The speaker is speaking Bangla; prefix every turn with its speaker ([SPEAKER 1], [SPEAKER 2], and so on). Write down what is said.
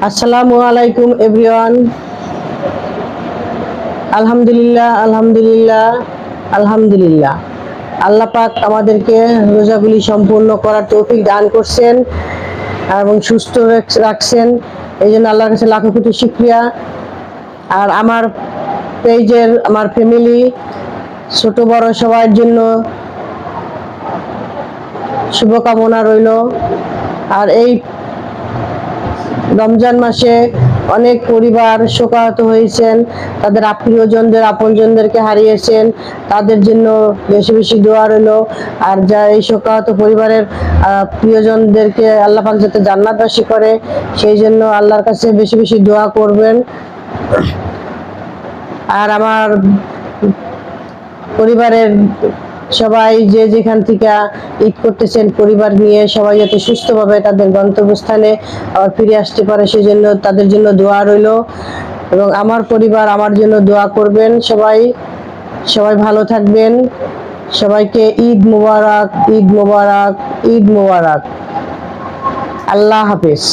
[SPEAKER 1] আসসালামু আলাইকুম এভরিওয়ান। আলহামদুলিল্লাহ আলহামদুলিল্লাহ আলহামদুলিল্লাহ। আল্লাহ পাক আমাদেরকে রোজাগুলি সম্পূর্ণ করার তৌফিক দান করছেন এবং সুস্থ রাখছেন, এই জন্য আল্লাহর কাছে লাখো কোটি শুকরিয়া। আর আমার পেজের আমার ফ্যামিলি ছোট বড় সবার জন্য শুভকামনা রইল। আর এই রমজান মাসে অনেক পরিবার শোকাহত হয়েছেন, তাদের প্রিয়জনদের আপনজনদেরকে হারিয়েছেন, তাদের জন্য বেশি বেশি দোয়া রইল। আর যা এই শোকাহত পরিবারের প্রিয়জনদেরকে আল্লাহ পাক যাতে জান্নাতবাসী করে, সেই জন্য আল্লাহর কাছে বেশি বেশি দোয়া করবেন। আর আমার পরিবারের সবাই যে যেখান থেকে ঈদ করতেছেন পরিবার নিয়ে, সবাই যাতে সুস্থভাবে তাদের গন্তব্যস্থানে ফিরে আসতে পারে, সেই জন্য তাদের জন্য দোয়া রইল। এবং আমার পরিবার আমার জন্য দোয়া করবেন। সবাই সবাই ভালো থাকবেন। সবাইকে ঈদ মুবারক, ঈদ মুবারক, ঈদ মুবারক। আল্লাহ হাফেজ।